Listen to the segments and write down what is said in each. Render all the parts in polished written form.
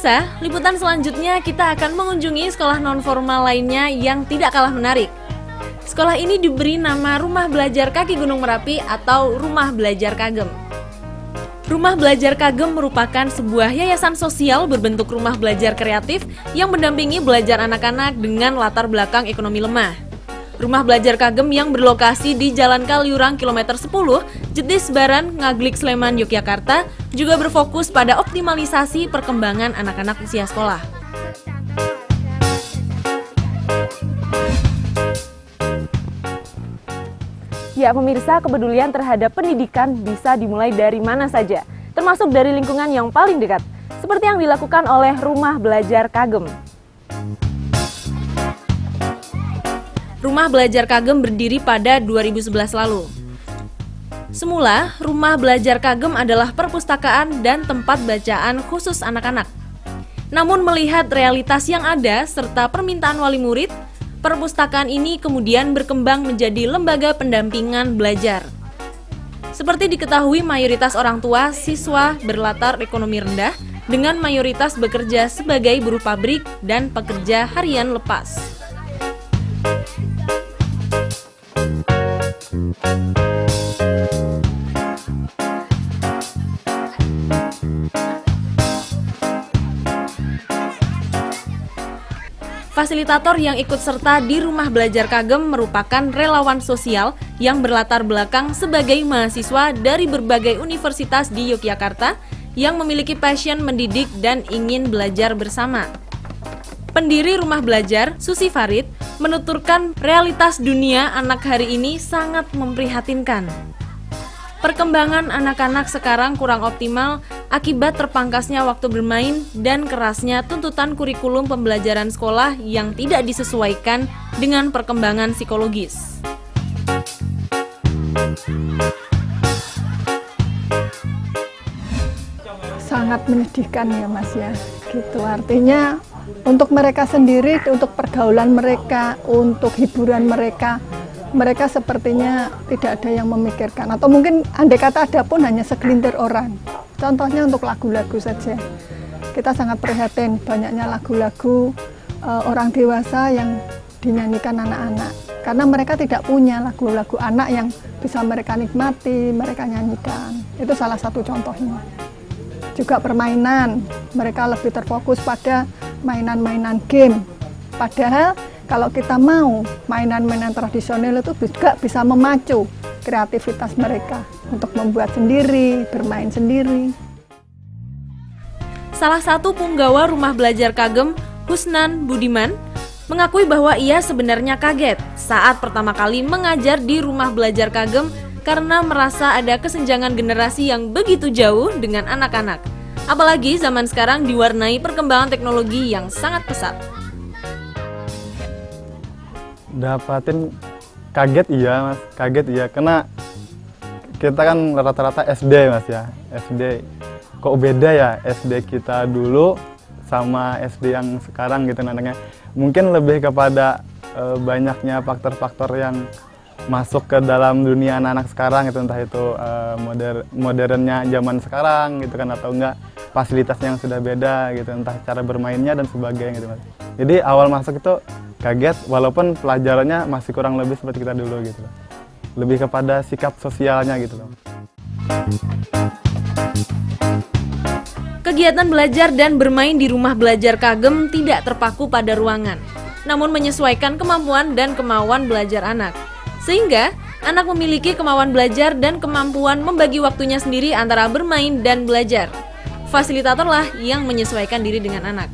Pemirsa, liputan selanjutnya kita akan mengunjungi sekolah non-formal lainnya yang tidak kalah menarik. Sekolah ini diberi nama Rumah Belajar Kaki Gunung Merapi atau Rumah Belajar Kagem. Rumah Belajar Kagem merupakan sebuah yayasan sosial berbentuk rumah belajar kreatif yang mendampingi belajar anak-anak dengan latar belakang ekonomi lemah. Rumah Belajar Kagem yang berlokasi di Jalan Kaliurang kilometer 10, Jetis Baran, Ngaglik, Sleman, Yogyakarta juga berfokus pada optimalisasi perkembangan anak-anak usia sekolah. Ya pemirsa, kepedulian terhadap pendidikan bisa dimulai dari mana saja, termasuk dari lingkungan yang paling dekat, seperti yang dilakukan oleh Rumah Belajar Kagem. Rumah Belajar Kagem berdiri pada 2011 lalu. Semula, Rumah Belajar Kagem adalah perpustakaan dan tempat bacaan khusus anak-anak. Namun melihat realitas yang ada serta permintaan wali murid, perpustakaan ini kemudian berkembang menjadi lembaga pendampingan belajar. Seperti diketahui, mayoritas orang tua siswa berlatar ekonomi rendah dengan mayoritas bekerja sebagai buruh pabrik dan pekerja harian lepas. Fasilitator yang ikut serta di Rumah Belajar Kagem merupakan relawan sosial yang berlatar belakang sebagai mahasiswa dari berbagai universitas di Yogyakarta yang memiliki passion mendidik dan ingin belajar bersama. Pendiri Rumah Belajar, Susi Farid, menuturkan realitas dunia anak hari ini sangat memprihatinkan. Perkembangan anak-anak sekarang kurang optimal akibat terpangkasnya waktu bermain dan kerasnya tuntutan kurikulum pembelajaran sekolah yang tidak disesuaikan dengan perkembangan psikologis. Sangat menyedihkan ya Mas ya, gitu artinya untuk mereka sendiri, untuk pergaulan mereka, untuk hiburan mereka sepertinya tidak ada yang memikirkan, atau mungkin andai kata ada pun hanya segelintir orang. Contohnya untuk lagu-lagu saja, kita sangat prihatin banyaknya lagu-lagu orang dewasa yang dinyanyikan anak-anak, karena mereka tidak punya lagu-lagu anak yang bisa mereka nikmati, mereka nyanyikan. Itu salah satu contohnya. Juga permainan, mereka lebih terfokus pada mainan-mainan game, padahal kalau kita mau mainan-mainan tradisional itu juga bisa memacu kreativitas mereka untuk membuat sendiri, bermain sendiri. Salah satu punggawa Rumah Belajar Kagem, Husnan Budiman, mengakui bahwa ia sebenarnya kaget saat pertama kali mengajar di Rumah Belajar Kagem karena merasa ada kesenjangan generasi yang begitu jauh dengan anak-anak. Apalagi zaman sekarang diwarnai perkembangan teknologi yang sangat pesat. Dapatin kaget iya Mas, kaget iya, karena kita kan rata-rata SD Mas ya, SD. Kok beda ya SD kita dulu sama SD yang sekarang gitu nantinya. Mungkin lebih kepada banyaknya faktor-faktor yang masuk ke dalam dunia anak-anak sekarang gitu, entah itu modernnya zaman sekarang gitu kan, atau enggak fasilitasnya yang sudah beda gitu, entah cara bermainnya dan sebagainya gitu Mas. Jadi awal masuk itu kaget, walaupun pelajarannya masih kurang lebih seperti kita dulu gitu loh. Lebih kepada sikap sosialnya gitu loh. Kegiatan belajar dan bermain di Rumah Belajar Kagem tidak terpaku pada ruangan, namun menyesuaikan kemampuan dan kemauan belajar anak. Sehingga anak memiliki kemauan belajar dan kemampuan membagi waktunya sendiri antara bermain dan belajar. Fasilitatorlah yang menyesuaikan diri dengan anak.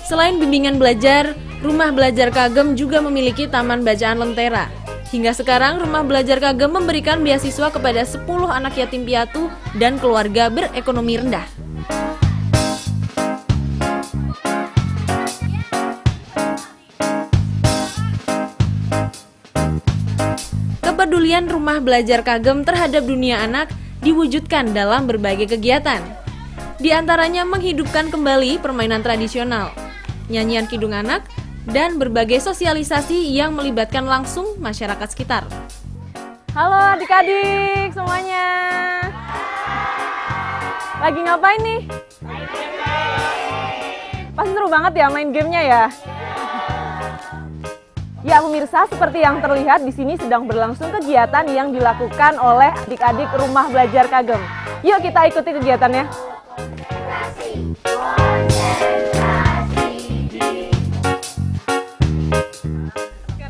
Selain bimbingan belajar, Rumah Belajar Kagem juga memiliki taman bacaan Lentera. Hingga sekarang, Rumah Belajar Kagem memberikan beasiswa kepada 10 anak yatim piatu dan keluarga berekonomi rendah. Kepedulian Rumah Belajar Kagem terhadap dunia anak diwujudkan dalam berbagai kegiatan. Di antaranya menghidupkan kembali permainan tradisional, nyanyian kidung anak, dan berbagai sosialisasi yang melibatkan langsung masyarakat sekitar. Halo adik-adik semuanya. Lagi ngapain nih? Pasti seru banget ya main gamenya ya. Ya pemirsa, seperti yang terlihat di sini sedang berlangsung kegiatan yang dilakukan oleh adik-adik Rumah Belajar Kagem. Yuk kita ikuti kegiatannya.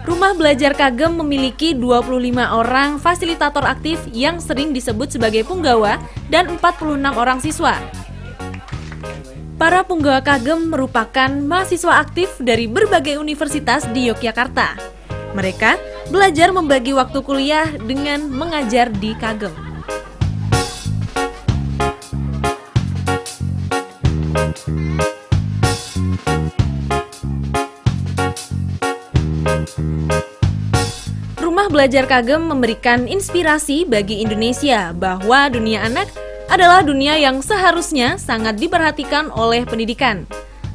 Rumah Belajar Kagem memiliki 25 orang fasilitator aktif yang sering disebut sebagai punggawa dan 46 orang siswa. Para punggawa Kagem merupakan mahasiswa aktif dari berbagai universitas di Yogyakarta. Mereka belajar membagi waktu kuliah dengan mengajar di Kagem. Rumah Belajar Kagem memberikan inspirasi bagi Indonesia bahwa dunia anak adalah dunia yang seharusnya sangat diperhatikan oleh pendidikan.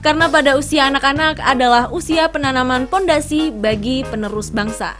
Karena pada usia anak-anak adalah usia penanaman pondasi bagi penerus bangsa.